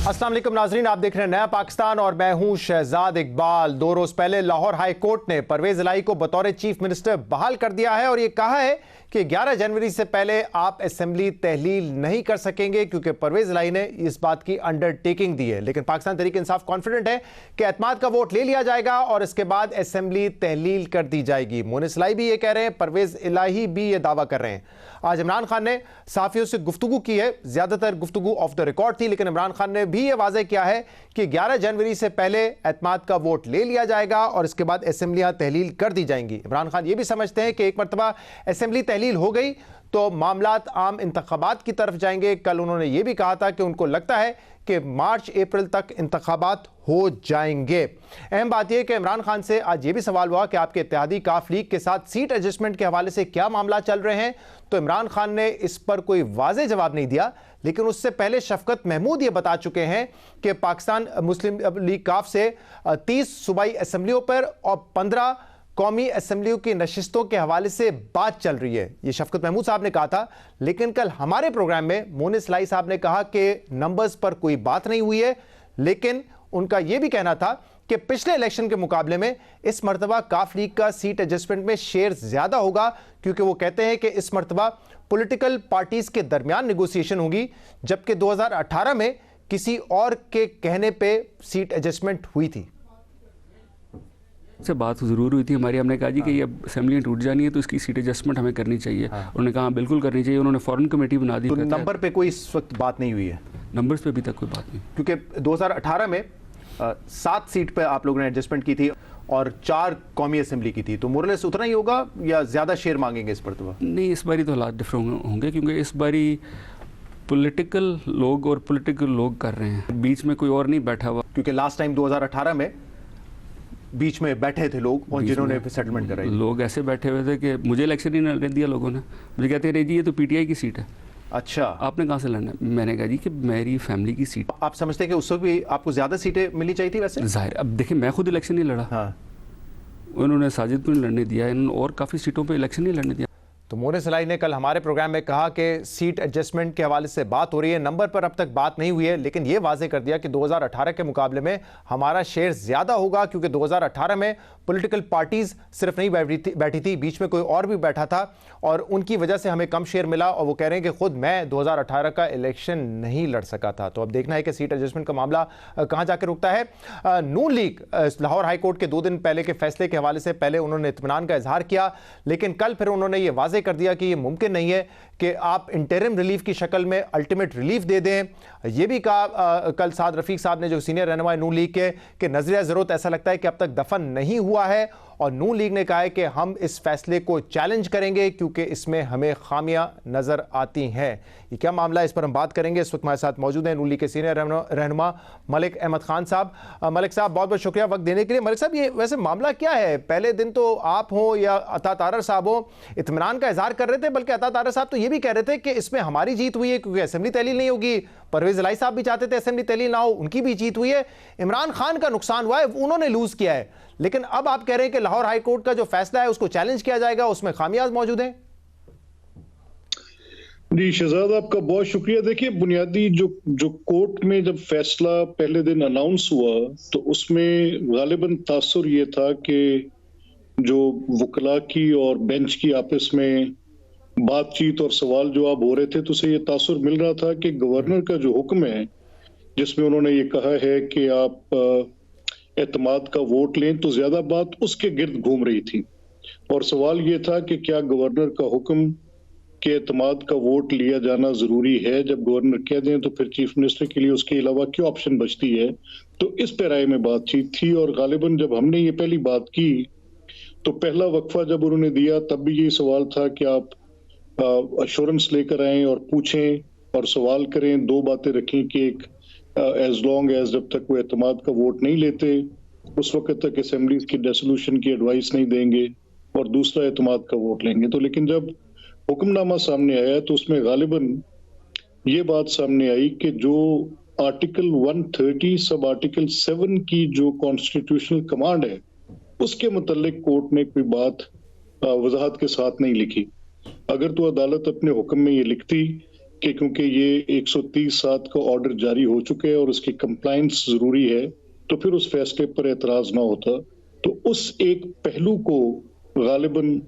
अस्सलाम वालेकुम नाजरीन, आप देख रहे हैं नया पाकिस्तान और मैं हूं शहजाद इकबाल। 2 रोज पहले लाहौर हाई कोर्ट ने परवेज इलाही को बतौर चीफ मिनिस्टर बहाल कर दिया है और यह कहा है कि 11 जनवरी से पहले आप असेंबली तहलील नहीं कर सकेंगे क्योंकि परवेज इलाही ने इस बात की अंडरटेकिंग दी है। लेकिन पाकिस्तान तहरीक इंसाफ कॉन्फिडेंट है कि एतमाद का वोट ले लिया जाएगा और इसके बाद असेंबली तहलील कर दी जाएगी। मोनिस इलाही भी ये कह रहे हैं, परवेज इलाही भी ये दावा कर रहे हैं। आज इमरान खान ने सहाफियों से गुफ्तगू की है, ज्यादातर गुफ्तगू ऑफ द रिकॉर्ड थी, लेकिन इमरान खान ने भी ये वाज़ेह किया है कि 11 जनवरी से पहले एतमाद का वोट ले लिया जाएगा और इसके बाद असेंबलियां तहलील कर दी जाएंगी। इमरान खान ये भी समझते हैं कि एक मरतबा असेंबली तहलील हो गई तो मामलात आम इंतखाबात की तरफ जाएंगे। कल उन्होंने ये भी कहा था कि उनको लगता है कि मार्च अप्रैल तक इंतखाबात हो जाएंगे। अहम बात यह कि इमरान खान से आज ये भी सवाल हुआ कि आपके इत्तेहादी काफ लीग के साथ सीट एडजस्टमेंट के हवाले से क्या मामला चल रहे हैं, तो इमरान खान ने इस पर कोई वाज़ेह जवाब नहीं दिया। लेकिन उससे पहले शफकत महमूद ये बता चुके हैं कि पाकिस्तान मुस्लिम लीग काफ से 30 सूबाई असम्बलियों पर और 15 कौमी असम्बलियों की नशिस्तों के हवाले से बात चल रही है। ये शफकत महमूद साहब ने कहा था, लेकिन कल हमारे प्रोग्राम में मोनिस इलाही साहब ने कहा कि नंबर्स पर कोई बात नहीं हुई है। लेकिन उनका यह भी कहना था कि पिछले इलेक्शन के मुकाबले में इस मरतबा काफ लीग का सीट एडजस्टमेंट में शेयर ज्यादा होगा, क्योंकि वो कहते हैं कि इस मरतबा पॉलिटिकल पार्टीज के दरमियान नेगोशिएशन होगी, जबकि 2018 में किसी और के कहने पे सीट एडजस्टमेंट हुई थी। से बात ज़रूर हुई थी हमारी। हमने कहा जी कि ये असेंबली टूट जानी है तो इसकी सीट एडजस्टमेंट हमें करनी चाहिए। उन्होंने कहा बिल्कुल करनी चाहिए। उन्होंने फॉरेन कमेटी बना दी। तो नंबर पे कोई इस वक्त बात नहीं हुई है? नंबर्स पे अभी तक कोई बात नहीं, क्योंकि 2018 में 7 सीट पे आप लोगों ने एडजस्टमेंट की थी और 4 कौमी असेंबली की थी, तो मोरलेस उतना ही होगा या ज़्यादा शेयर मांगेंगे इस पर? तो नहीं, इस बारी तो हालात डिफरेंट होंगे क्योंकि इस बारी पॉलिटिकल लोग और पॉलिटिकल लोग कर रहे हैं, बीच में कोई और नहीं बैठा हुआ। क्योंकि लास्ट टाइम 2018 में बीच में बैठे थे लोग और जिन्होंने सेटलमेंट कराई। लोग ऐसे बैठे हुए थे कि मुझे इलेक्शन ही नहीं दिया लोगों ने। मुझे कहते रहे जी ये तो पीटीआई की सीट है। अच्छा, आपने कहाँ से लड़ना? मैंने कहा जी कि मेरी फैमिली की सीट। आप समझते हैं कि उस वक्त भी आपको ज़्यादा सीटें मिलनी चाहिए थी? वैसे जाहिर, अब देखिए मैं खुद इलेक्शन नहीं लड़ा। हाँ, उन्होंने साजिद को नहीं लड़ने दिया, इन्होंने और काफ़ी सीटों पे इलेक्शन नहीं लड़ने दिया। तो मोनिस इलाही ने कल हमारे प्रोग्राम में कहा कि सीट एडजस्टमेंट के हवाले से बात हो रही है, नंबर पर अब तक बात नहीं हुई है, लेकिन यह वाज़ेह कर दिया कि 2018 के मुकाबले में हमारा शेयर ज़्यादा होगा, क्योंकि 2018 में पॉलिटिकल पार्टीज सिर्फ नहीं बैठी थी, बीच में कोई और भी बैठा था और उनकी वजह से हमें कम शेयर मिला। और वो कह रहे हैं कि खुद मैं 2018 का इलेक्शन नहीं लड़ सका था। तो अब देखना है कि सीट एडजस्टमेंट का मामला कहाँ जाकर रुकता है। नून लीग लाहौर हाई कोर्ट के 2 दिन पहले के फैसले के हवाले से पहले उन्होंने इत्मीनान का इजहार किया, लेकिन कल फिर उन्होंने ये वाज़ेह कर दिया कि ये मुमकिन नहीं है कि आप इंटरिम रिलीफ की शक्ल में अल्टीमेट रिलीफ दे दें। यह भी कहा कल साद रफीक साहब ने, जो सीनियर रहनुमा नून लीग के, कि नजरिया ज़रूरत ऐसा लगता है कि अब तक दफन नहीं हुआ है और नून लीग ने कहा है कि हम इस फैसले को चैलेंज करेंगे क्योंकि इसमें हमें खामियां नजर आती हैं। ये क्या मामला है, इस पर हम बात करेंगे। इस वक्त हमारे साथ मौजूद हैं नून लीग के सीनियर रहनुमा मलिक अहमद खान साहब। मलिक साहब, बहुत बहुत शुक्रिया वक्त देने के लिए। मलिक साहब, ये वैसे मामला क्या है? पहले दिन तो आप हो या अता तारर साहब हो इत्मीनान का इजहार कर रहे थे, बल्कि अता तारर साहब तो ये भी कह रहे थे कि इसमें हमारी जीत हुई है क्योंकि असेंबली तहलील नहीं होगी। परवेज इलाही साहब भी चाहते थे असेंबली तहलील ना हो, उनकी भी जीत हुई है। इमरान खान का नुकसान हुआ है, उन्होंने लूज किया है। लेकिन अब आप कह रहे हैं कि लाहौर हाई कोर्ट का जो फैसला है उसको चैलेंज किया जाएगा, उसमें खामियाज मौजूद हैं। जी शहजाद, आपका बहुत शुक्रिया। देखिए, बुनियादी जो कोर्ट में जब फैसला पहले दिन अनाउंस हुआ तो उसमें गालिबन तासुर ये था कि जो वकला की और बेंच की आपस में बातचीत और सवाल जवाब हो रहे थे, तो उसे ये तासुर मिल रहा था कि गवर्नर का जो हुक्म है जिसमें उन्होंने ये कहा है कि आप एतमाद का वोट लें, तो ज्यादा बात उसके गिर्द घूम रही थी और सवाल ये था कि क्या गवर्नर का हुक्म के एतमाद का वोट लिया जाना जरूरी है? जब गवर्नर कह दें तो फिर चीफ मिनिस्टर के लिए उसके अलावा क्या ऑप्शन बचती है? तो इस पैराए में बातचीत थी और गालिबन जब हमने ये पहली बात की तो पहला वक्फा जब उन्होंने दिया तब भी यही सवाल था कि आप अश्योरेंस लेकर आएं और पूछें और सवाल करें। 2 बातें रखें कि एक एज लॉन्ग एज जब तक वो एतमाद का वोट नहीं लेते उस वक्त तक असेंबलीज की रेसोल्यूशन की एडवाइस नहीं देंगे और दूसरा एतमाद का वोट लेंगे। तो लेकिन जब हुक्मनामा सामने आया तो उसमें गालिबन ये बात सामने आई कि जो आर्टिकल 130 सब आर्टिकल 7 की जो कॉन्स्टिट्यूशनल कमांड है उसके मुतालिक कोर्ट ने कोई बात वजाहत के साथ नहीं लिखी। अगर तो अदालत अपने हुक्म में ये लिखती कि क्योंकि ये 130(7) का ऑर्डर जारी हो चुके हैं और उसकी कंप्लायंस जरूरी है, तो फिर उस फैसले पर एतराज ना होता। तो उस एक पहलू को गालिबन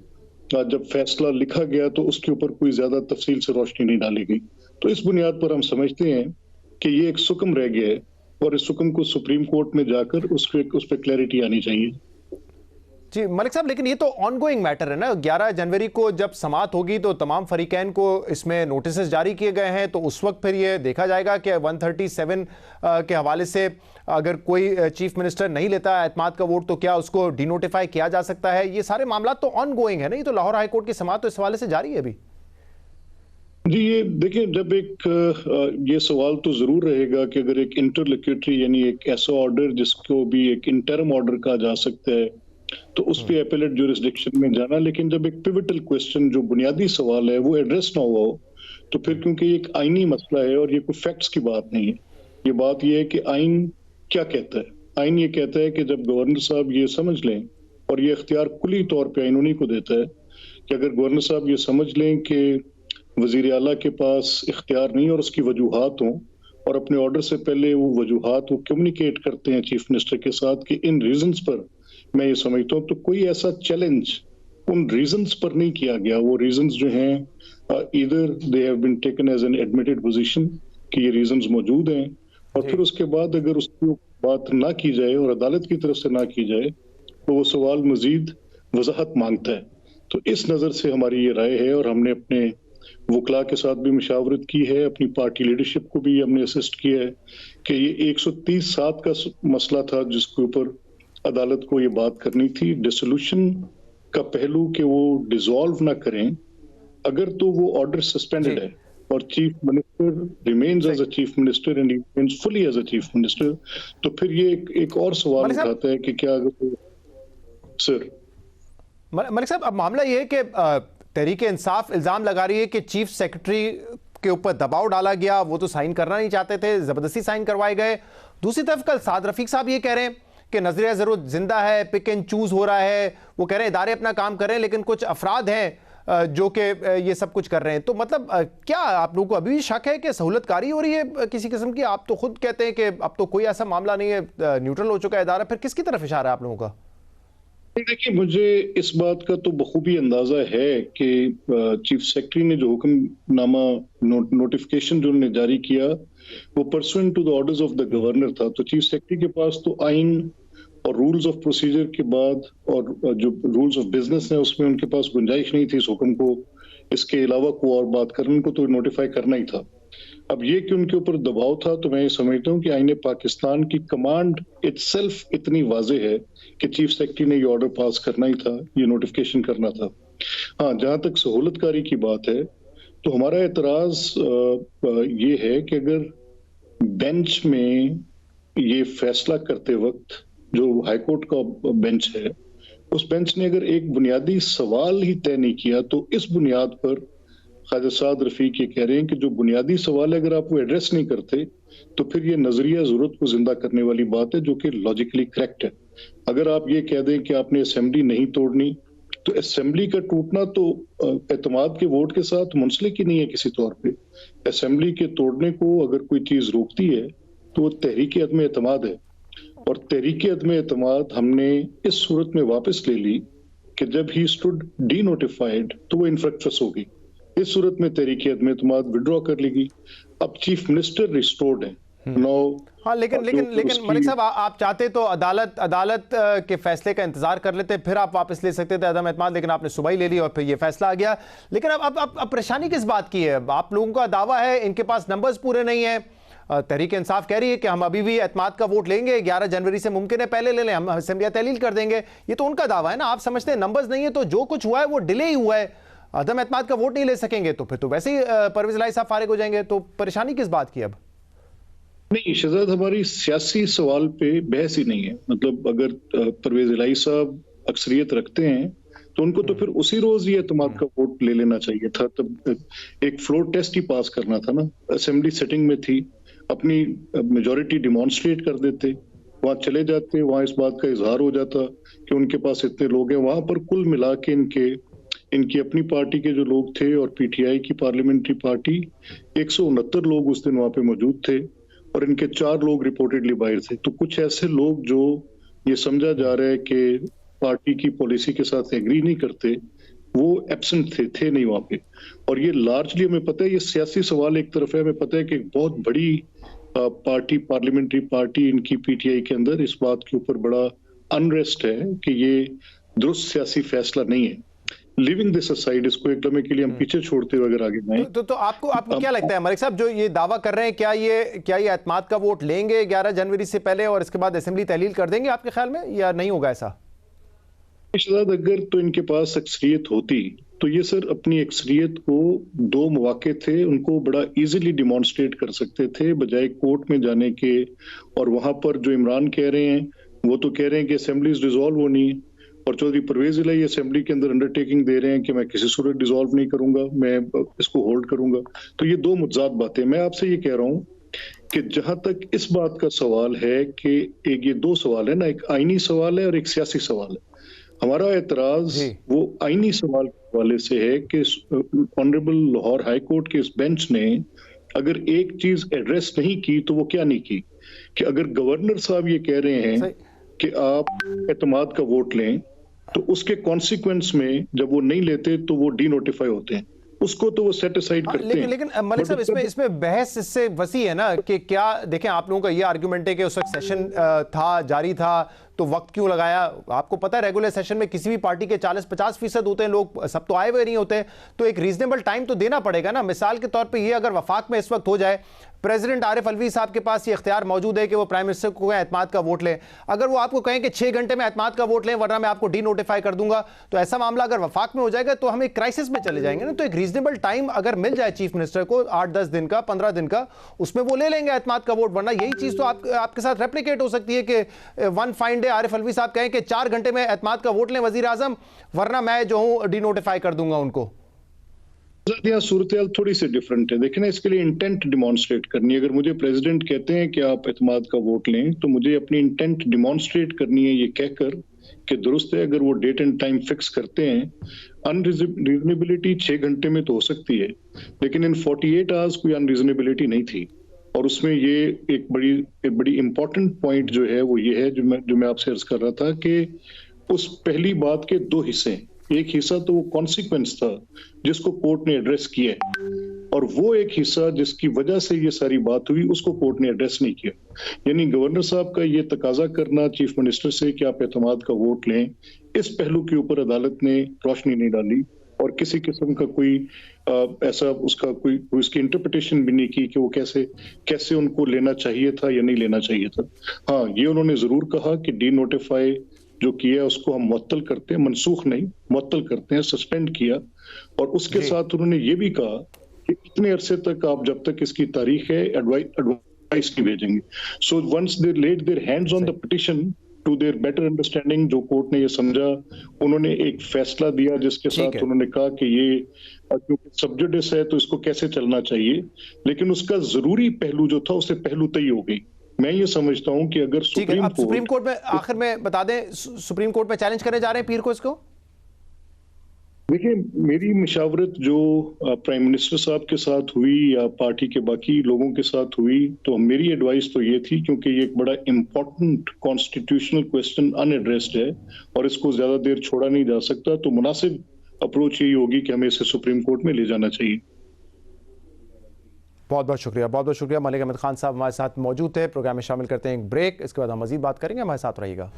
जब फैसला लिखा गया तो उसके ऊपर कोई ज्यादा तफसील से रोशनी नहीं डाली गई। तो इस बुनियाद पर हम समझते हैं कि ये एक सुकम रह गया है और इस सुकम को सुप्रीम कोर्ट में जाकर उस पर क्लैरिटी आनी चाहिए। जी मलिक साहब, लेकिन ये तो ऑनगोइंग मैटर है ना। 11 जनवरी को जब समाअत होगी तो तमाम फरीकैन को इसमें नोटिस जारी किए गए हैं, तो उस वक्त फिर ये देखा जाएगा कि 137 के हवाले से अगर कोई चीफ मिनिस्टर नहीं लेता एतमाद का वोट तो क्या उसको डिनोटिफाई किया जा सकता है। ये सारे मामला तो ऑनगोइंग है ना, ये तो लाहौर हाई कोर्ट की समाअत तो इस हवाले से जारी है अभी। जी ये देखिए, जब ये सवाल तो जरूर रहेगा कि अगर एक इंटरलोक्यूटरी यानी एक ऐसा ऑर्डर जिसको भी एक इंटरम ऑर्डर कहा जा सकता है तो उस पे एपेलेट ज्यूरिसडिक्शन में जाना, लेकिन जब एक पिवटल क्वेश्चन जो बुनियादी सवाल है वो एड्रेस ना हुआ हो तो फिर, क्योंकि ये एक आईनी मसला है और ये कोई फैक्ट्स की बात नहीं है, ये बात ये है कि आइन क्या कहता है। आइन ये कहता है कि जब गवर्नर साहब ये समझ लें, और ये इख्तियार कुली तौर पे आइन उन्हीं को देता है कि अगर गवर्नर साहब ये समझ लें कि वजीर आला के पास इख्तियार नहीं और उसकी वजूहात हों, और अपने ऑर्डर से पहले वो वजूहात वो कम्युनिकेट करते हैं चीफ मिनिस्टर के साथ कि इन रीजंस पर मैं ये समझता हूँ, तो कोई ऐसा चैलेंज उन रीजंस पर नहीं किया गया। वो रीजंस जो हैं either they have been taken as an admitted position कि ये रीजंस मौजूद हैं, और फिर उसके बाद अगर उसकी बात ना की जाए और अदालत की तरफ से ना की जाए तो वो सवाल मजीद वजाहत मांगता है। तो इस नजर से हमारी ये राय है, और हमने अपने वकला के साथ भी मुशावरत की है, अपनी पार्टी लीडरशिप को भी हमने असिस्ट किया है कि ये 130(7) का मसला था जिसके ऊपर अदालत को ये बात करनी थी। डिसोल्यूशन का पहलू कि वो डिसॉल्व ना करें, अगर तो वो ऑर्डर सस्पेंडेड है और chief minister remains as a chief minister and remains fully as a chief minister, तो फिर ये एक और सवाल उठाता है कि क्या अगर सर मलिक साहब, अब मामला ये है कि तहरीक इंसाफ इल्जाम लगा रही है कि चीफ सेक्रेटरी के ऊपर दबाव डाला गया, वो तो साइन करना नहीं चाहते थे, जबरदस्ती साइन करवाए गए। दूसरी तरफ कल साद रफीक साहब ये कह रहे हैं कि नजरिया जरूर जिंदा है, पिक एंड चूज हो रहा है। वो कह रहे हैं इदारे अपना काम कर रहे हैं लेकिन कुछ अफराद हैं जो कि ये सब कुछ कर रहे हैं। तो मतलब क्या आप लोगों को अभी भी शक है कि सहूलतकारी हो रही है किसी किस्म की? आप तो खुद कहते हैं कि अब तो कोई ऐसा मामला नहीं है, न्यूट्रल हो चुका है इदारा, फिर किसकी तरफ इशारा है आप लोगों का? देखिए, मुझे इस बात का तो बखूबी अंदाजा है कि चीफ सेक्रेटरी ने जो हुक्मनामा नोटिफिकेशन जो उन्होंने जारी किया वो pursuant to the orders of the governor था। तो चीफ सेक्रेटरी के पास तो आइन और रूल्स ऑफ प्रोसीजर के बाद और जो रूल्स ऑफ बिजनेस है उसमें उनके पास गुंजाइश नहीं थी इस हुक्म को, इसके अलावा को और बात करने को तो नोटिफाई करना ही था। अब ये कि उनके ऊपर दबाव था, तो मैं ये समझता हूँ कि आईने पाकिस्तान की कमांड इटसेल्फ इतनी वाजे है कि चीफ सेक्रेटरी ने ये ऑर्डर पास करना ही था, ये नोटिफिकेशन करना था। हाँ, जहां तक सहूलतकारी की बात है तो हमारा एतराज ये है कि अगर बेंच में ये फैसला करते वक्त जो हाईकोर्ट का बेंच है, उस बेंच ने अगर एक बुनियादी सवाल ही तय नहीं किया, तो इस बुनियाद पर ख्वाजा साद रफीक ये कह रहे हैं कि जो बुनियादी सवाल है अगर आप वो एड्रेस नहीं करते तो फिर ये नजरिया जरूरत को जिंदा करने वाली बात है, जो कि लॉजिकली करेक्ट है। अगर आप ये कह दें कि आपने असेंबली नहीं तोड़नी, तो असेंबली का टूटना तो एतमाद के वोट के साथ मुंसलिक ही नहीं है किसी तौर पे। असेंबली के तोड़ने को अगर कोई चीज रोकती है तो वो तहरीक अदम एतमाद है, और तहरीक अदम एतमाद हमने इस सूरत में वापस ले ली कि जब ही स्टूड डी नोटिफाइड तो वो इनफ्रक्चुअस होगी। इस सूरत में तहरीक अदम एतमाद विड्रॉ कर लेगी। अब चीफ मिनिस्टर रिस्टोर्ड है नो। हाँ, लेकिन मलिक साहब, आप चाहते तो अदालत के फैसले का इंतजार कर लेते, फिर आप वापस ले सकते थे अदम एतमाद, लेकिन आपने सुबह ही ले ली और फिर ये फैसला आ गया। लेकिन अब परेशानी किस बात की है? आप लोगों का दावा है इनके पास नंबर्स पूरे नहीं है। तहरीक इंसाफ कह रही है कि हम अभी भी एतमाद का वोट लेंगे, 11 जनवरी से मुमकिन है पहले ले लें, हम असेंबली तहलील कर देंगे। ये तो उनका दावा है ना। आप समझते हैं नंबर्स नहीं है तो जो कुछ हुआ है वो डिले ही हुआ है, अदम एतमाद का वोट नहीं ले सकेंगे तो फिर तो वैसे ही परवेज इलाही साहब फारिग हो जाएंगे। तो परेशानी किस बात की? अब नहीं शहजाद, हमारी सियासी सवाल पे बहस ही नहीं है। मतलब अगर परवेज इलाही साहब अक्सरियत रखते हैं तो उनको तो फिर उसी रोज ही एतमाद का वोट ले लेना चाहिए था। तब एक फ्लोर टेस्ट ही पास करना था ना। असेंबली सेटिंग में थी, अपनी मेजॉरिटी डिमॉन्स्ट्रेट कर देते, वहां चले जाते, वहां इस बात का इजहार हो जाता कि उनके पास इतने लोग हैं। वहां पर कुल मिला के इनके इनकी अपनी पार्टी के जो लोग थे और पीटीआई की पार्लियामेंट्री पार्टी, 169 लोग उस दिन वहां पे मौजूद थे और इनके 4 लोग रिपोर्टेडली बाहर थे। तो कुछ ऐसे लोग जो ये समझा जा रहा है कि पार्टी की पॉलिसी के साथ एग्री नहीं करते, वो एब्सेंट थे नहीं वहां पे। और ये लार्जली हमें पता है, ये सियासी सवाल एक तरफ है, हमें पता है कि एक बहुत बड़ी पार्टी, पार्लियामेंट्री पार्टी इनकी पीटीआई के अंदर इस बात के ऊपर बड़ा अनरेस्ट है कि ये दुरुस्त सियासी फैसला नहीं है। लिविंग दिस असाइड, इसको एक लम्हे के लिए हम पीछे छोड़ते हुए अगर आगे बढ़ें तो आपको क्या लगता है मलिक साहब, जो ये दावा कर रहे हैं, क्या ये एतमाद का वोट लेंगे 11 जनवरी से पहले और इसके बाद असेंबली तहलील कर देंगे आपके ख्याल में, या नहीं होगा ऐसा? शायद अगर तो इनके पास अक्सरियत होती तो ये सर अपनी अक्सरियत को 2 मौके थे, उनको बड़ा इजीली डिमॉन्स्ट्रेट कर सकते थे बजाय कोर्ट में जाने के। और वहां पर जो इमरान कह रहे हैं वो तो कह रहे हैं कि असेंबलीज डिसॉल्व होनी है, और चौधरी परवेज इलाही असेंबली के अंदर अंडरटेकिंग दे रहे हैं कि मैं किसी सूरत डिसॉल्व नहीं करूंगा, मैं इसको होल्ड करूंगा। तो ये 2 मुतजाद बातें। मैं आपसे ये कह रहा हूं कि जहां तक इस बात का सवाल है कि एक ये 2 सवाल है ना, एक आईनी सवाल है और एक सियासी सवाल है। हमारा एतराज वो आईनी सवाल के हवाले से है कि ऑनरेबल लाहौर हाई कोर्ट के इस बेंच ने अगर एक चीज एड्रेस नहीं की तो वो क्या नहीं की, कि अगर गवर्नर साहब ये कह रहे हैं कि आप एतमाद का वोट लें, तो उसके कॉन्सिक्वेंस में जब वो नहीं लेते तो वो डी नोटिफाई होते हैं, उसको तो वो सेट असाइड करते हैं। लेकिन मलिक साहब, इसमें बहस इससे वसी है ना कि क्या, देखें आप लोगों का ये आर्गुमेंट है कि उस वक्त सेशन था, जारी था, तो वक्त क्यों लगाया? आपको पता है रेगुलर सेशन में किसी भी पार्टी के 40-50% होते हैं लोग, सब तो आए हुए नहीं होते, तो एक रीजनेबल टाइम तो देना पड़ेगा ना। मिसाल के तौर पे ये अगर वफाक में इस वक्त हो जाए, प्रेसिडेंट आरिफ अलवी साहब के पास ये इख्तियार मौजूद है कि वो प्राइम मिनिस्टर को एतमाद का वोट लें, अगर वो आपको कहें कि 6 घंटे में एतमाद का वोट लें वरना मैं आपको डी नोटिफाई कर दूंगा, तो ऐसा मामला अगर वफाक में हो जाएगा तो हम एक क्राइसिस में चले जाएंगे ना। तो एक रीजनेबल टाइम अगर मिल जाए चीफ मिनिस्टर को 8-10 दिन का, 15 दिन का, उसमें वो ले लेंगे एतमाद का वोट। वरना यही चीज तो आपके साथ रेप्लिकेट हो सकती है कि one fine day Arif Alvi साहब कहें कि 4 घंटे में एतमाद का वोट लें वजीर आजम, वरना मैं जो हूं डी नोटिफाई कर दूंगा उनको। यहाँ सूरत थोड़ी सी डिफरेंट है। देखिए ना, इसके लिए इंटेंट डिमॉन्स्ट्रेट करनी है। अगर मुझे प्रेसिडेंट कहते हैं कि आप एतमाद का वोट लें, तो मुझे अपनी इंटेंट डिमॉन्स्ट्रेट करनी है ये कहकर कि दुरुस्त है अगर वो डेट एंड टाइम फिक्स करते हैं। अनरीजनेबिलिटी 6 घंटे में तो हो सकती है, लेकिन इन 48 आवर्स कोई अनरीजनेबिलिटी नहीं थी। और उसमें ये एक बड़ी इंपॉर्टेंट पॉइंट जो है वो ये है, जो मैं आपसे अर्ज कर रहा था कि उस पहली बात के 2 हिस्से हैं। एक हिस्सा तो वो कॉन्सिक्वेंस था जिसको कोर्ट ने एड्रेस किया, और वो एक हिस्सा जिसकी वजह से ये सारी बात हुई उसको कोर्ट ने एड्रेस नहीं किया। यानी गवर्नर साहब का ये तकाजा करना चीफ मिनिस्टर से कि आप एतमाद का वोट लें, इस पहलू के ऊपर अदालत ने रोशनी नहीं डाली और किसी किस्म का कोई ऐसा उसका कोई उसकी इंटरप्रिटेशन भी नहीं की कि वो कैसे उनको लेना चाहिए था या नहीं लेना चाहिए था। हाँ, ये उन्होंने जरूर कहा कि डी नोटिफाई जो किया उसको हम मुअत्तल करते हैं, मनसूख नहीं मुअत्तल करते हैं, सस्पेंड किया। और उसके साथ उन्होंने ये भी कहा कि इतने अरसे तक आप जब तक इसकी तारीख है एडवाइस नहीं भेजेंगे। So once they laid their hands on the petition to their better understanding, जो कोर्ट ने ये समझा, उन्होंने एक फैसला दिया जिसके साथ उन्होंने कहा कि ये क्योंकि सब जुडिस है तो इसको कैसे चलना चाहिए, लेकिन उसका जरूरी पहलू जो था उससे पहलू तय हो गई। मैं ये समझता हूं कि अगर सुप्रीम कोर्ट में, आखिर में बता दें, सुप्रीम कोर्ट में चैलेंज करने जा रहे हैं पीर को इसको। देखिए, मेरी मशावरत जो प्राइम मिनिस्टर साहब के साथ हुई या पार्टी के बाकी लोगों के साथ हुई, तो मेरी एडवाइस तो ये थी, क्योंकि ये एक बड़ा इंपॉर्टेंट कॉन्स्टिट्यूशनल क्वेश्चन अनएड्रेस्ड है और इसको ज्यादा देर छोड़ा नहीं जा सकता, तो मुनासिब अप्रोच यही होगी कि हमें इसे सुप्रीम कोर्ट में ले जाना चाहिए। बहुत बहुत शुक्रिया मलिक अहमद खान साहब हमारे साथ मौजूद थे। प्रोग्राम में शामिल करते हैं एक ब्रेक, इसके बाद हम मजीद बात करेंगे, हमारे साथ रहिएगा।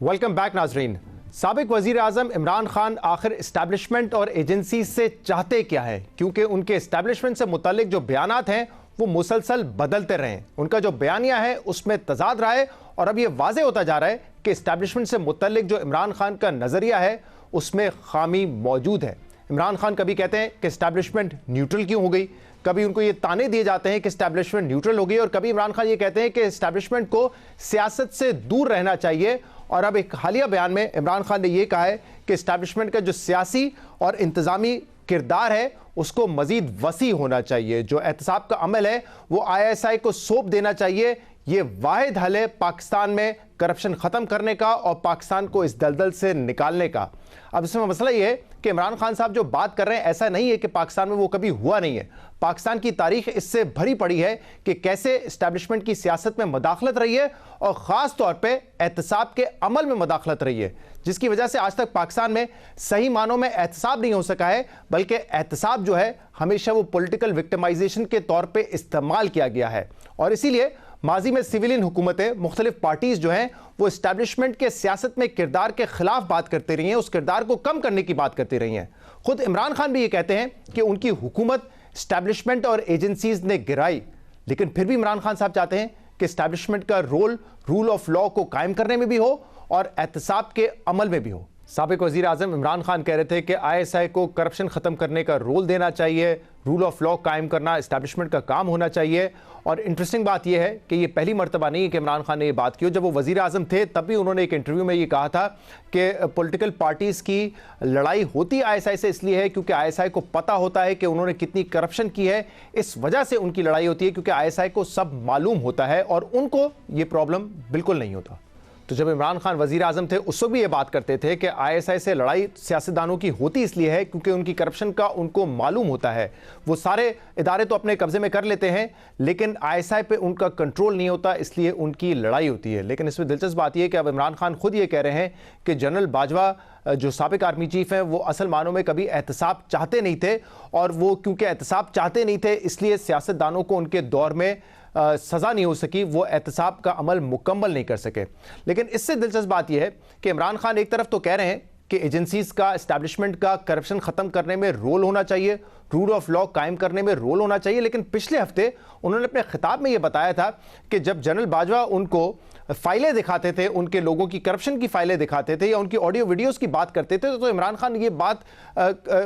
वेलकम बैक नाजरीन। साबिक वजीर आजम इमरान खान आखिर इस्टेब्लिशमेंट और एजेंसी से चाहते क्या है, क्योंकि उनके इस्टेब्लिशमेंट से मुतालिक जो बयानात हैं वो मुसलसल बदलते रहे। उनका जो बयानिया है उसमें तजाद रहा है और अब ये वाजे होता जा रहा है कि इस्टेब्लिशमेंट से मुतालिक जो इमरान खान का नज़रिया है उसमें खामी मौजूद है। इमरान खान कभी कहते हैं कि इस्टेब्लिशमेंट न्यूट्रल क्यों हो गई, कभी उनको ये ताने दिए जाते हैं कि इस्टेब्लिशमेंट न्यूट्रल हो गई, और कभी इमरान खान ये कहते हैं कि इस्टेब्लिशमेंट को सियासत से दूर रहना चाहिए। और अब एक हालिया बयान में इमरान खान ने यह कहा है कि इस्टेब्लिशमेंट का जो सियासी और इंतज़ामी किरदार है उसको मज़ीद वसी होना चाहिए। जो एहतसाब का अमल है वो ISI को सौंप देना चाहिए। ये वाहिद हल है पाकिस्तान में करप्शन खत्म करने का और पाकिस्तान को इस दलदल से निकालने का। अब इसमें मसला ये है कि इमरान खान साहब जो बात कर रहे हैं, ऐसा नहीं है कि पाकिस्तान में वो कभी हुआ नहीं है। पाकिस्तान की तारीख इससे भरी पड़ी है कि कैसे एस्टैब्लिशमेंट की सियासत में मदाखलत रही है और ख़ास तौर पे एहतसाब के अमल में मदाखलत रही है, जिसकी वजह से आज तक पाकिस्तान में सही मानों में एहतसाब नहीं हो सका है, बल्कि एहतसाब जो है हमेशा वो पॉलिटिकल विक्टिमाइजेशन के तौर पर इस्तेमाल किया गया है। और इसीलिए माजी में सिविलियन हुकूमतें, मुख्तलिफ पार्टीज जो हैं वो इस्टेब्लिशमेंट के सियासत में किरदार के खिलाफ बात करती रही हैं, उस किरदार को कम करने की बात करती रही हैं। खुद इमरान खान भी ये कहते हैं कि उनकी हुकूमत इस्टेब्लिशमेंट और एजेंसीज ने गिराई, लेकिन फिर भी इमरान खान साहब चाहते हैं कि इस्टेब्लिशमेंट का रोल रूल ऑफ लॉ को कायम करने में भी हो और एहतसाब के अमल में भी हो। साबिक वज़ीर आज़म इमरान खान कह रहे थे कि ISI को करप्शन ख़त्म करने का रोल देना चाहिए, रूल ऑफ लॉ कायम करना इस्टेब्लिशमेंट का काम होना चाहिए। और इंटरेस्टिंग बात यह है कि ये पहली मर्तबा नहीं है कि इमरान खान ने ये बात की हो। जब वो वज़ीर आज़म थे तब भी उन्होंने एक इंटरव्यू में ये कहा था कि पॉलिटिकल पार्टीज़ की लड़ाई होती ISI से इसलिए है क्योंकि ISI को पता होता है कि उन्होंने कितनी करप्शन की है, इस वजह से उनकी लड़ाई होती है, क्योंकि ISI को सब मालूम होता है और उनको ये प्रॉब्लम बिल्कुल नहीं होता। तो जब इमरान खान वज़ीर आज़म थे उस वक्त भी ये बात करते थे कि ISI से लड़ाई सियासतदानों की होती इसलिए है क्योंकि उनकी करप्शन का उनको मालूम होता है। वो सारे इदारे तो अपने कब्जे में कर लेते हैं, लेकिन ISI पे उनका कंट्रोल नहीं होता, इसलिए उनकी लड़ाई होती है। लेकिन इसमें दिलचस्प बात यह है कि अब इमरान खान खुद ये कह रहे हैं कि जनरल बाजवा जो साबिक आर्मी चीफ हैं वो असल मानों में कभी एहतसाब चाहते नहीं थे, और वो क्योंकि एहतसाब चाहते नहीं थे इसलिए सियासतदानों को उनके दौर में सज़ा नहीं हो सकी, वो एहतसाब का अमल मुकम्मल नहीं कर सके। लेकिन इससे दिलचस्प बात यह है कि इमरान खान एक तरफ तो कह रहे हैं कि एजेंसीज का, एस्टैब्लिशमेंट का करप्शन ख़त्म करने में रोल होना चाहिए, रूल ऑफ लॉ कायम करने में रोल होना चाहिए, लेकिन पिछले हफ्ते उन्होंने अपने खिताब में यह बताया था कि जब जनरल बाजवा उनको फाइलें दिखाते थे, उनके लोगों की करप्शन की फाइलें दिखाते थे या उनकी ऑडियो वीडियोस की बात करते थे, तो इमरान खान ये बात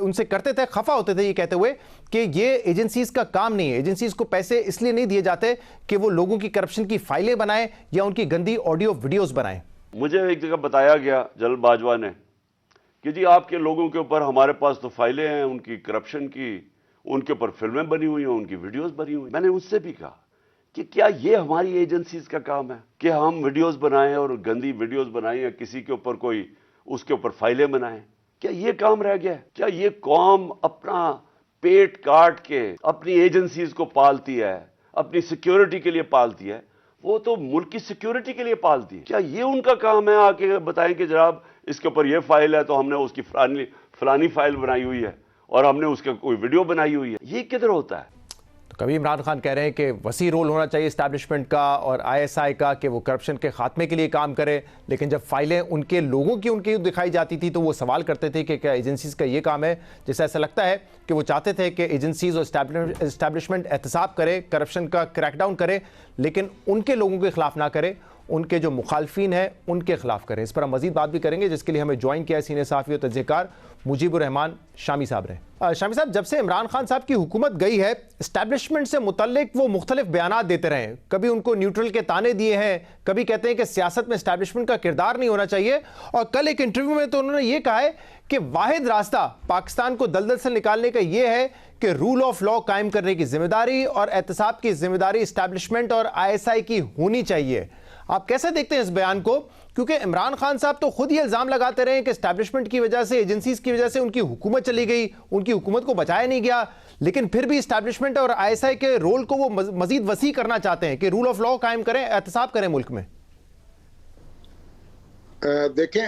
उनसे करते थे, खफा होते थे ये कहते हुए कि ये एजेंसीज का काम नहीं है, एजेंसीज को पैसे इसलिए नहीं दिए जाते कि वो लोगों की करप्शन की फाइलें बनाएं या उनकी गंदी ऑडियो वीडियोस बनाएं। मुझे एक जगह बताया गया जनरल बाजवा ने कि जी आपके लोगों के ऊपर हमारे पास तो फाइलें हैं उनकी करप्शन की, उनके ऊपर फिल्में बनी हुई हैं, उनकी वीडियोस बनी हुई। मैंने उससे भी कहा कि क्या ये हमारी एजेंसीज का काम है कि हम वीडियोस बनाएं और गंदी वीडियोस बनाएं या किसी के ऊपर कोई उसके ऊपर फाइलें बनाएं? क्या ये काम रह गया है? क्या ये कौम अपना पेट काट के अपनी एजेंसीज को पालती है, अपनी सिक्योरिटी के लिए पालती है? वो तो मुल्क की सिक्योरिटी के लिए पालती है। क्या ये उनका काम है आके बताएं कि जनाब इसके ऊपर ये फाइल है तो हमने उसकी फलानी फाइल बनाई हुई है और हमने उसका कोई वीडियो बनाई हुई है? ये किधर होता है? कभी इमरान खान कह रहे हैं कि वसी रोल होना चाहिए एस्टैब्लिशमेंट का और ISI का कि वो करप्शन के खात्मे के लिए काम करे, लेकिन जब फाइलें उनके लोगों की उनकी दिखाई जाती थी तो वो सवाल करते थे कि क्या एजेंसीज का ये काम है। जैसे ऐसा लगता है कि वो चाहते थे कि एजेंसीज और एस्टैब्लिशमेंट एहतसाब करे, करप्शन का क्रैकडाउन करे, लेकिन उनके लोगों के खिलाफ ना करे, उनके जो मुखालफिन हैं उनके खिलाफ करें। इस पर हम मजीद बात भी करेंगे, जिसके लिए हमें ज्वाइन किया सीनियर सहाफ़ी और तजज़ियेकार मुजीबुर रहमान शामी साहब ने। शामी साहब, जब से इमरान खान साहब की हुकूमत गई है, एस्टैब्लिशमेंट से मुतल्लिक वो मुख्तलिफ बयानात देते रहे, कभी उनको न्यूट्रल के ताने दिए हैं, कभी कहते हैं कि सियासत में एस्टैब्लिशमेंट का किरदार नहीं होना चाहिए, और कल एक इंटरव्यू में तो उन्होंने ये कहा है कि वाहिद रास्ता पाकिस्तान को दलदल से निकालने का यह है कि रूल ऑफ लॉ कायम करने की जिम्मेदारी और एहतसाब की जिम्मेदारी एस्टैब्लिशमेंट और ISI की होनी चाहिए। आप कैसे देखते हैं इस बयान को? क्योंकि इमरान खान साहब तो खुद ही इल्जाम लगाते रहे कि एस्टैब्लिशमेंट की वजह से, एजेंसीज की वजह से उनकी हुकूमत चली गई, उनकी हुकूमत को बचाया नहीं गया, लेकिन फिर भी एस्टैब्लिशमेंट और ISI के रोल को वो मजीद वसी करना चाहते हैं कि रूल ऑफ लॉ कायम करें, एहतसाब करें मुल्क में। देखें,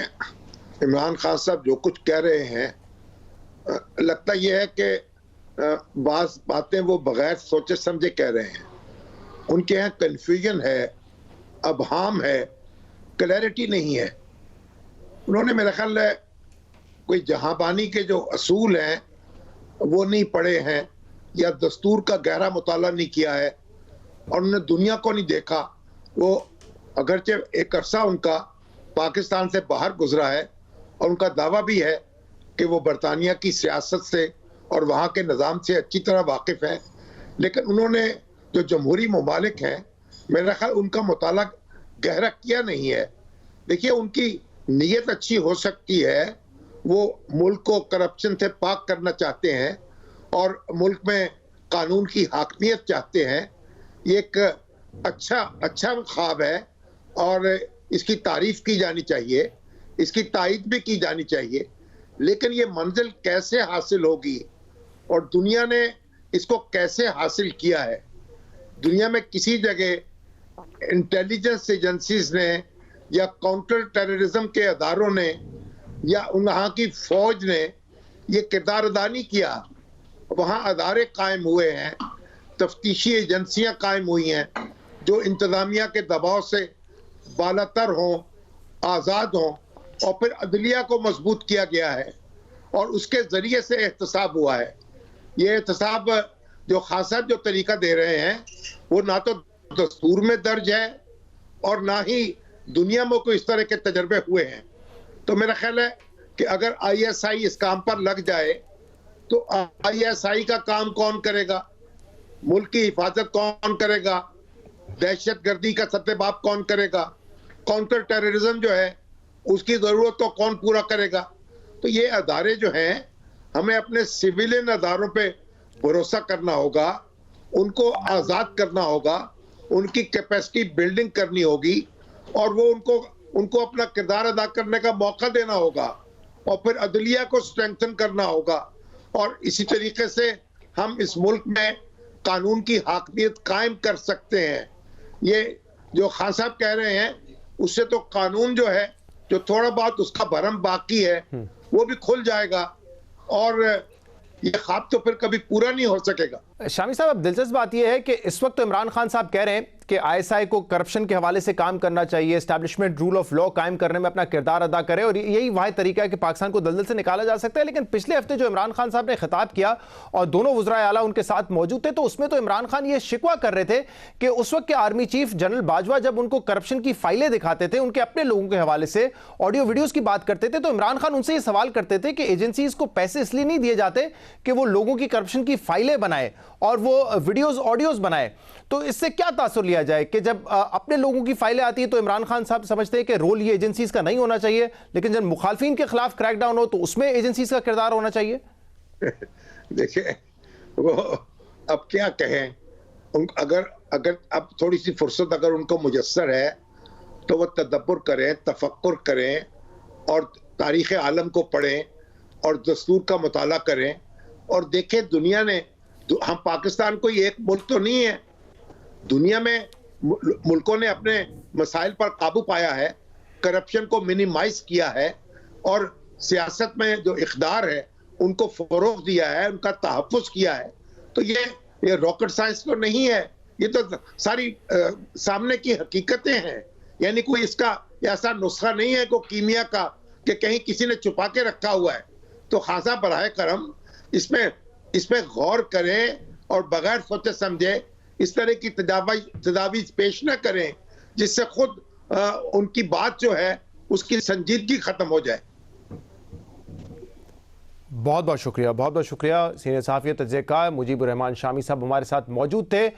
इमरान खान साहब जो कुछ कह रहे हैं, लगता यह है कि बात बातें वो बगैर सोचे समझे कह रहे हैं। उनके यहाँ कंफ्यूजन है, अबहाम है, क्लैरिटी नहीं है। उन्होंने मेरा ख्याल है कोई जहांबानी के जो असूल हैं वो नहीं पढ़े हैं, या दस्तूर का गहरा मुताला नहीं किया है, और उन्होंने दुनिया को नहीं देखा। वो अगरचे एक अरसा उनका पाकिस्तान से बाहर गुजरा है और उनका दावा भी है कि वो बरतानिया की सियासत से और वहाँ के निज़ाम से अच्छी तरह वाकिफ़ हैं, लेकिन उन्होंने जो जमहूरी ममालिक हैं, मेरा ख्याल उनका मुताला गहरा किया नहीं है। देखिए, उनकी नीयत अच्छी हो सकती है, वो मुल्क को करप्शन से पाक करना चाहते हैं और मुल्क में कानून की हाकमियत चाहते हैं। ये एक अच्छा ख्वाब है और इसकी तारीफ की जानी चाहिए, इसकी तायद भी की जानी चाहिए, लेकिन ये मंजिल कैसे हासिल होगी और दुनिया ने इसको कैसे हासिल किया है। दुनिया में किसी जगह इंटेलिजेंस एजेंसीज ने या काउंटर टेररिज्म के अदारों ने या वहाँ की फौज ने ये किरदार अदा नहीं किया। वहाँ अदारे कायम हुए हैं, तफ्तीशी एजेंसियां कायम हुई हैं जो इंतजामिया के दबाव से बालातर हों, आज़ाद हों, और फिर अदलिया को मजबूत किया गया है और उसके जरिए से एहतसाब हुआ है। ये एहतसाब जो खान साहब जो तरीका दे रहे हैं वो ना तो दस्तूर में दर्ज है और ना ही दुनिया में कोई इस तरह के तजर्बे हुए हैं। तो मेरा ख्याल है कि अगर ISI इस काम पर लग जाए तो ISI का काम कौन करेगा, मुल्क की हिफाजत कौन करेगा, दहशतगर्दी का सत्तेबाब कौन करेगा, काउंटर टेररिज्म जो है उसकी जरूरत तो कौन पूरा करेगा। तो ये अदारे जो हैं हमें अपने सिविलियन अदारों पे भरोसा करना होगा, उनको आज़ाद करना होगा, उनकी कैपेसिटी बिल्डिंग करनी होगी और वो उनको अपना किरदार अदा करने का मौका देना होगा और फिर अदलिया को स्ट्रेंथन करना होगा। और इसी तरीके से हम इस मुल्क में कानून की हाकमियत कायम कर सकते हैं। ये जो खान साहब कह रहे हैं उससे तो कानून जो है, जो थोड़ा बहुत उसका भरम बाकी है वो भी खुल जाएगा और ये ख्वाब तो फिर कभी पूरा नहीं हो सकेगा। शामी साहब, अब दिलचस्प बात यह है कि इस वक्त तो इमरान खान साहब कह रहे हैं कि ISI को करप्शन के हवाले से काम करना चाहिए, एस्टैब्लिशमेंट रूल ऑफ लॉ कायम करने में अपना किरदार अदा करे और यही वह तरीका है कि पाकिस्तान को दलदल से निकाला जा सकता है। लेकिन पिछले हफ्ते जो इमरान खान साहब ने खिताब किया और दोनों वज़राए आला उनके साथ मौजूद थे, तो उसमें तो इमरान खान ये शिकवा कर रहे थे कि उस वक्त के आर्मी चीफ जनरल बाजवा जब उनको करप्शन की फाइलें दिखाते थे, उनके अपने लोगों के हवाले से ऑडियो वीडियोज़ की बात करते थे, तो इमरान खान उनसे ये सवाल करते थे कि एजेंसीज को पैसे इसलिए नहीं दिए जाते कि वो लोगों की करप्शन की फाइलें बनाए और वो वीडियोस ऑडियोस बनाए। तो इससे क्या तासुर लिया जाए कि जब अपने लोगों की फाइलें आती है तो इमरान खान साहब समझते हैं कि रोल ये एजेंसीज का नहीं होना चाहिए, लेकिन जब मुखालफिन के खिलाफ क्रैकडाउन हो तो उसमें एजेंसीज का किरदार होना चाहिए। देखिए वो अब क्या कहें, अगर अब थोड़ी सी फुर्सत अगर उनको मुयस्सर है तो वो तदब्बुर करें, तफक्कुर करें और तारीख़ आलम को पढ़ें और दस्तूर का मुताला करें और देखें दुनिया ने, हम पाकिस्तान कोई एक मुल्क तो नहीं है, दुनिया में मुल्कों ने अपने मसाइल पर काबू पाया है, करप्शन को मिनिमाइज किया है और सियासत में जो इक़्तिदार है उनको फ़रोग़ दिया है, उनका तहफ़्फ़ुज़ किया है। तो ये रॉकेट साइंस तो नहीं है, ये तो सारी सामने की हकीकतें हैं। यानी कोई इसका ऐसा नुस्खा नहीं है कोई कीमिया का कि कहीं किसी ने छुपा के रखा हुआ है। तो खासा बराए करम इसमें गौर करें और बगैर सोचे समझे इस तरह की तजावीज़ पेश न करें जिससे खुद उनकी बात जो है उसकी संजीदगी खत्म हो जाए। बहुत बहुत शुक्रिया सीनियर सहाफ़ी तज्ज़ियाकार मुजीबुर रहमान शामी साहब हमारे साथ मौजूद थे।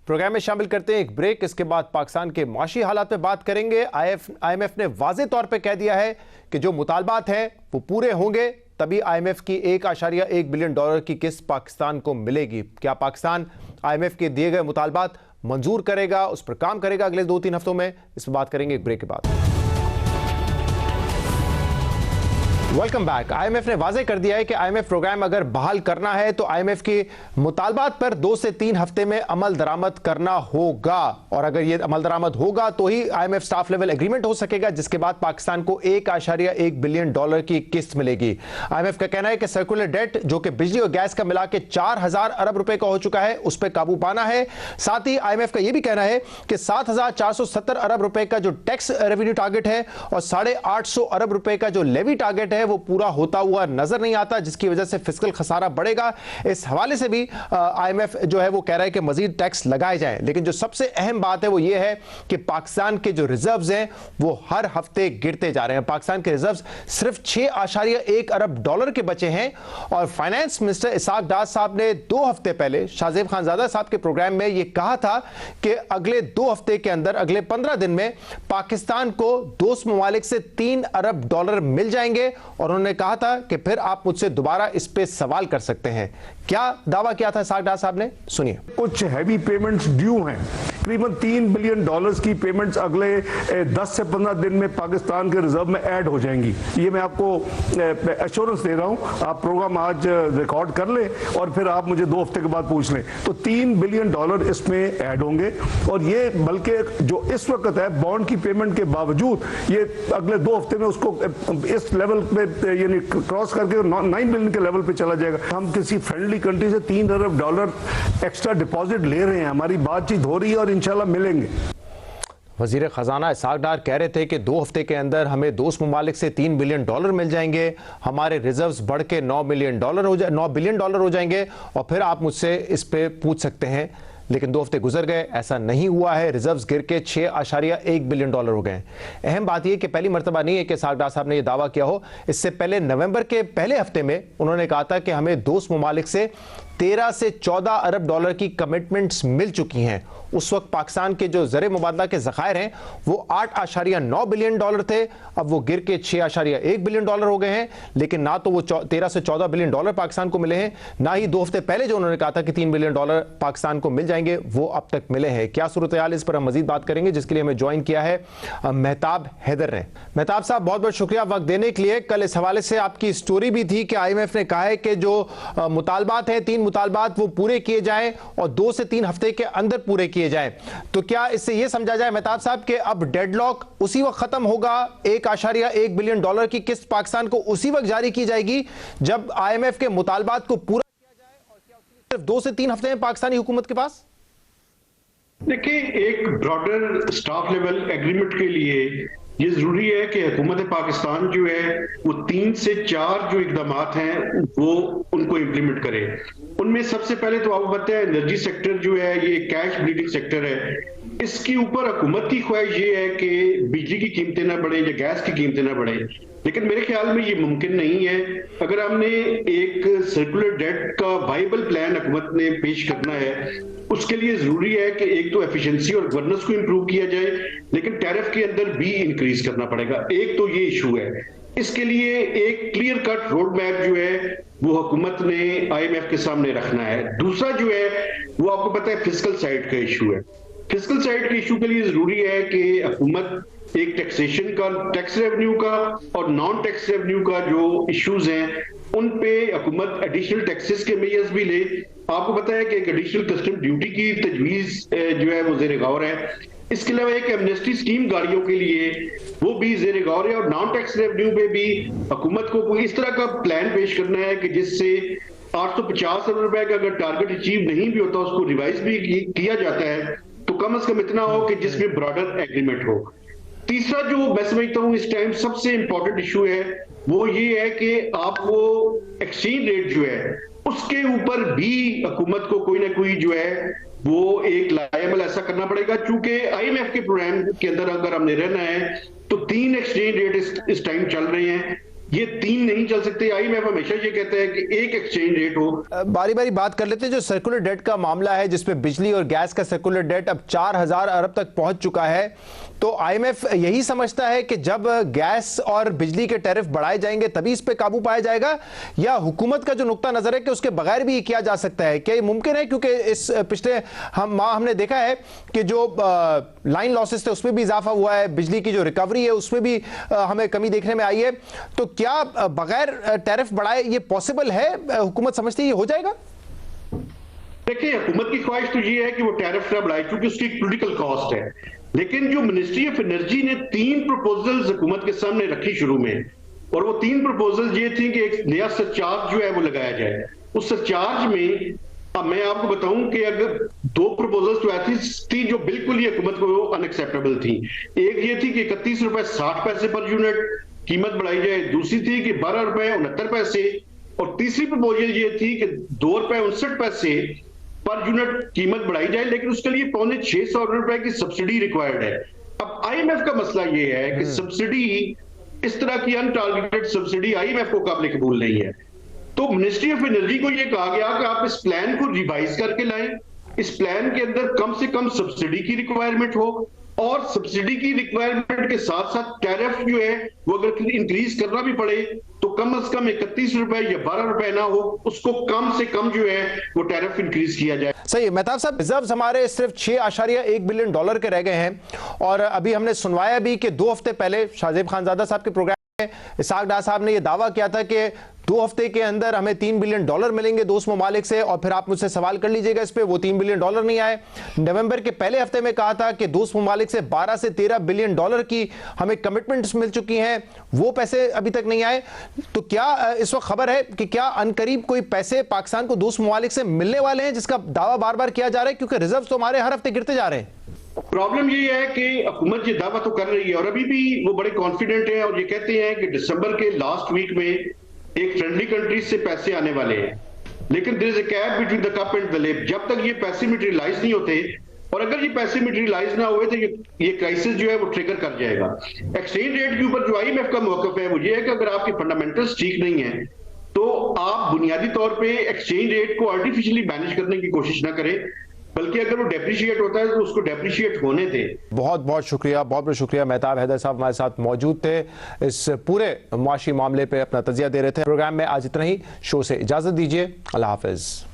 प्रोग्राम में शामिल करते हैं एक ब्रेक, इसके बाद पाकिस्तान के माशी हालात पे बात करेंगे। IMF ने वाज़े तौर पे कह दिया है कि जो मुतालबात हैं वो पूरे होंगे तभी IMF की $1.1 बिलियन की किस्त पाकिस्तान को मिलेगी। क्या पाकिस्तान IMF के दिए गए मुतालबात मंजूर करेगा, उस पर काम करेगा अगले 2-3 हफ्तों में? इस पर बात करेंगे एक ब्रेक के बाद। Welcome back. IMF ने वाज़े कर दिया है कि IMF प्रोग्राम अगर बहाल करना है तो IMF की मुतालबात पर 2 से 3 हफ्ते में अमल दरामद करना होगा और अगर ये अमल दरामद होगा तो ही IMF स्टाफ लेवल एग्रीमेंट हो सकेगा, जिसके बाद पाकिस्तान को $1.1 बिलियन की किस्त मिलेगी। IMF का कहना है कि सर्कुलर डेट जो कि बिजली और गैस का मिला के 4000 अरब रुपए का हो चुका है उस पर काबू पाना है। साथ ही IMF का यह भी कहना है कि 7470 अरब रुपए का जो टैक्स रेवेन्यू टारगेट है और 850 अरब रुपए का जो लेवी टारगेट है वो पूरा होता हुआ नजर नहीं आता, जिसकी वजह से फिस्कल खसारा बढ़ेगा। इस हवाले से भी IMF जो है वो कह रहा है कि मजीद टैक्स लगाए जाएं। लेकिन जो सबसे अहम बात है वो ये है कि पाकिस्तान के जो रिजर्व्स हैं वो हर हफ्ते गिरते जा रहे हैं। पाकिस्तान के रिजर्व्स सिर्फ $6.1 अरब के बचे हैं और फाइनेंस मिनिस्टर इसाक डार साहब ने 2 हफ्ते पहले शाहजेब खानजादा साहब के प्रोग्राम में ये कहा था कि अगले 2 हफ्ते के अंदर, अगले 15 दिन में पाकिस्तान को दोस्त ममालिक से $3 अरब मिल जाएंगे और उन्होंने कहा था कि फिर आप मुझसे दोबारा इस पे सवाल कर सकते हैं। क्या दावा किया था इसहाक डार साहब ने, सुनिए। कुछ हैवी पेमेंट्स ड्यू हैं, तकरीबन $3 बिलियन की पेमेंट्स अगले 10 से 15 दिन में पाकिस्तान के रिजर्व में ऐड हो जाएंगी। ये मैं आपको एश्योरेंस दे रहा हूं। आप प्रोग्राम आज रिकॉर्ड कर लें और फिर आप मुझे 2 हफ्ते के बाद पूछ लें, तो $3 बिलियन इसमें ऐड होंगे। और ये बल्कि जो इस वक्त है बॉन्ड की पेमेंट के बावजूद ये अगले 2 हफ्ते में उसको इस लेवल पे यानी क्रॉस करके 9 बिलियन के लेवल पे चला जाएगा। हम किसी फ्रेंडली कंट्री से $3 अरब एक्स्ट्रा डिपॉजिट ले रहे हैं, हमारी बातचीत हो रही है और इंशाल्लाह मिलेंगे। वजीर खजाना इसहाक डार कह रहे थे कि 2 हफ्ते के अंदर हमें दोस्त ममालिक से $3 बिलियन मिल जाएंगे, हमारे रिजर्व्स बढ़ के $9 बिलियन हो जाएंगे और फिर आप मुझसे इस पे पूछ सकते हैं। लेकिन 2 हफ्ते गुजर गए, ऐसा नहीं हुआ है। रिजर्व्स गिर के $6.1 बिलियन हो गए। अहम बात यह कि पहली मर्तबा नहीं है कि इसहाक डार साहब ने यह दावा किया हो। इससे पहले नवंबर के पहले हफ्ते में उन्होंने कहा था कि हमें दोस्त ममालिक से 13 से 14 अरब डॉलर की कमिटमेंट्स मिल चुकी हैं। उस वक्त पाकिस्तान के जो ज़र मुबादला के ज़खायर हैं वो $8.9 बिलियन थे, अब वो गिर के $6.1 बिलियन हो गए हैं। लेकिन ना तो वो 13 से 14 बिलियन डॉलर पाकिस्तान को मिले हैं, ना ही 2 हफ्ते पहले जो उन्होंने कहा था कि $3 बिलियन पाकिस्तान को मिल जाएंगे वो अब तक मिले हैं। क्या सूरत हाल, इस पर हम मजीद बात करेंगे, जिसके लिए हमें ज्वाइन किया है मेहताब हैदर ने। मेहताब साहब, बहुत बहुत शुक्रिया वक्त देने के लिए। कल इस हवाले से आपकी स्टोरी भी थी कि IMF ने कहा है कि जो मुतालबात हैं, 3 मुतालबात वो पूरे किए जाएं और 2 से 3 हफ्ते के अंदर पूरे किए जाएं। तो क्या इससे यह समझा जाए मेहताब साहब कि अब डेडलॉक उसी वक्त खत्म होगा, $1.1 बिलियन की किस्त पाकिस्तान को उसी वक्त जारी की जाएगी जब IMF के मुतालबात को पूरा किया जाए, और क्या सिर्फ 2 से 3 हफ्ते हैं पाकिस्तानी हुकूमत के पास? देखिए, एक ब्रॉडर स्टाफ लेवल एग्रीमेंट के लिए ये जरूरी है कि हुकूमत पाकिस्तान जो है वो 3 से 4 जो इकदामात हैं वो उनको इम्प्लीमेंट करे। उनमें सबसे पहले तो आपको पता है एनर्जी सेक्टर जो है ये कैश ब्लीडिंग सेक्टर है। इसके ऊपर हुकूमत की ख्वाहिश ये है कि बिजली की कीमतें ना बढ़े या गैस की कीमतें ना बढ़े, लेकिन मेरे ख्याल में ये मुमकिन नहीं है। अगर हमने एक सर्कुलर डेट का वाइबल प्लान हुकूमत ने पेश करना है, उसके लिए जरूरी है कि एक तो एफिशिएंसी और गवर्नेंस को इंप्रूव किया जाए, लेकिन टैरिफ के अंदर भी इंक्रीज करना पड़ेगा। एक तो ये इशू है। इसके लिए एक क्लियर कट रोड मैप जो है वो हुकूमत ने IMF के सामने रखना है। दूसरा जो है वो आपको पता है फिस्कल साइड का इशू है। फिस्कल साइड के इशू के लिए जरूरी है कि हुकूमत एक टैक्सेशन का, टैक्स रेवेन्यू का और नॉन टैक्स रेवेन्यू का जो इश्यूज हैं उन पे हुकूमत एडिशनल टैक्सेस के मेजर्स भी ले। आपको पता है कि एक एडिशनल कस्टम ड्यूटी की तजवीज जो है वो ज़ेर गौर है। इसके अलावा एक एमनेस्टी स्कीम गाड़ियों के लिए वो भी ज़ेर गौर है, और नॉन टैक्स रेवेन्यू पे भी हुकूमत को कोई इस तरह का प्लान पेश करना है कि जिससे 850 अरब रुपए का अगर टारगेट अचीव नहीं भी होता उसको रिवाइज भी किया जाता है, तो कम से कम इतना हो कि जिसमें ब्रॉडर एग्रीमेंट हो। तीसरा जो मैं समझता हूं इस टाइम सबसे इंपॉर्टेंट इशू है वो ये है कि आप वो एक्सचेंज रेट जो है उसके ऊपर भी हुकूमत को कोई ना कोई जो है वो एक लायबल ऐसा करना पड़ेगा। चूंकि IMF के प्रोग्राम के अंदर अगर हमने रहना है तो 3 एक्सचेंज रेट इस टाइम चल रहे हैं, ये 3 नहीं चल सकते। IMF हमेशा ये कहता है कि एक एक्सचेंज रेट हो। बारी बारी बात कर लेते हैं। जो सर्कुलर डेट का मामला है जिसमें बिजली और गैस का सर्कुलर डेट अब 4000 अरब तक पहुंच चुका है, तो IMF यही समझता है कि जब गैस और बिजली के टैरिफ बढ़ाए जाएंगे तभी इस पे काबू पाया जाएगा, या हुकूमत का जो नुक्ता नजर है कि उसके बगैर भी किया जा सकता है? क्या ये मुमकिन है? क्योंकि इस पिछले माह हमने देखा है कि जो लाइन लॉसेस थे उसमें भी इजाफा हुआ है, बिजली की जो रिकवरी है उसमें भी हमें कमी देखने में आई है। तो क्या बगैर टैरिफ बढ़ाए ये पॉसिबल है? हुकूमत समझती है ये हो जाएगा? देखिए, हुकूमत की ख्वाहिश तो ये है कि वो टैरिफ ना बढ़ाए क्योंकि उसकी एक पॉलिटिकल कॉस्ट है। लेकिन जो मिनिस्ट्री ऑफ एनर्जी ने 3 प्रपोजल्स हुकूमत के सामने रखी शुरू में, और वो 3 प्रपोजल्स ये थी कि एक नया सरचार्ज जो है वो लगाया जाए। उस सरचार्ज में अब मैं आपको बताऊं कि अगर 2 प्रपोजल्स तो ऐसी थी जो बिल्कुल ही हुकूमत को अनएक्सेप्टेबल थी। एक ये थी कि 31 रुपए 60 पैसे पर यूनिट कीमत बढ़ाई जाए, दूसरी थी कि 12 रुपए 69 पैसे, और तीसरी प्रपोजल ये थी कि 2 रुपए 59 पैसे पर यूनिट कीमत बढ़ाई जाए, लेकिन उसके लिए 650 रुपए की सब्सिडी रिक्वायर्ड है। अब IMF का मसला ये है कि सब्सिडी, इस तरह की अनटारगेटेड सब्सिडी IMF को काबिल कबूल नहीं है। तो मिनिस्ट्री ऑफ एनर्जी को यह कहा गया कि आप इस प्लान को रिवाइज करके लाएं, इस प्लान के अंदर कम से कम सब्सिडी की रिक्वायरमेंट हो, और सब्सिडी की रिक्वायरमेंट के साथ साथ टैरिफ जो है वो अगर इंक्रीज करना भी पड़े तो कम से कम 31 रुपए या 12 रुपए ना हो, उसको कम से कम जो है वो टैरिफ इंक्रीज किया जाए। सही, मेहताब साहब, रिजर्व्स हमारे सिर्फ $6.1 बिलियन के रह गए हैं और अभी हमने सुनवाया भी कि 2 हफ्ते पहले शाहजेब खानजादा साहब के प्रोग्राम में इसहाक डार साहब ने यह दावा किया था कि 2 हफ्ते के अंदर हमें $3 बिलियन मिलेंगे दोस्त ममालिक से, और फिर आप मुझसे सवाल कर लीजिएगा इस पे, वो $3 बिलियन नहीं आए। नवंबर के पहले हफ्ते में कहा था कि दोस्त ममालिक से 12 से 13 बिलियन डॉलर की हमें कमिटमेंट्स मिल चुकी हैं, वो पैसे अभी तक नहीं आए। तो क्या इस वक्त खबर है कि क्या अनकरीब कोई पैसे पाकिस्तान को दोस्त ममालिक से मिलने वाले हैं, जिसका दावा बार बार किया जा रहा है, क्योंकि रिजर्व तो हमारे हर हफ्ते गिरते जा रहे हैं? प्रॉब्लम ये है कि हुकूमत ये दावा तो कर रही है और अभी भी वो बड़े कॉन्फिडेंट है और ये कहते हैं कि दिसंबर के लास्ट वीक में एक फ्रेंडली कंट्रीज से पैसे आने वाले हैं, लेकिन there is a gap between the cup and the lip. जब तक ये पैसे मटेरियलाइज नहीं होते, और अगर ये पैसे मटेरियलाइज ना हुए तो ये क्राइसिस जो है वो ट्रिगर कर जाएगा। एक्सचेंज रेट के ऊपर जो IMF का मौकफ है वो ये है कि अगर आपके फंडामेंटल्स ठीक नहीं है तो आप बुनियादी तौर पे एक्सचेंज रेट को आर्टिफिशियली मैनेज करने की कोशिश ना करें, बल्कि अगर वो डेप्रिशिएट होता है तो उसको डेप्रिशिएट होने दें। बहुत बहुत शुक्रिया, बहुत बहुत शुक्रिया। मेहताब हैदर साहब हमारे साथ मौजूद थे, इस पूरे मुआशी मामले पे अपना तजिया दे रहे थे। प्रोग्राम में आज इतना ही, शो से इजाजत दीजिए, अल्लाह हाफिज।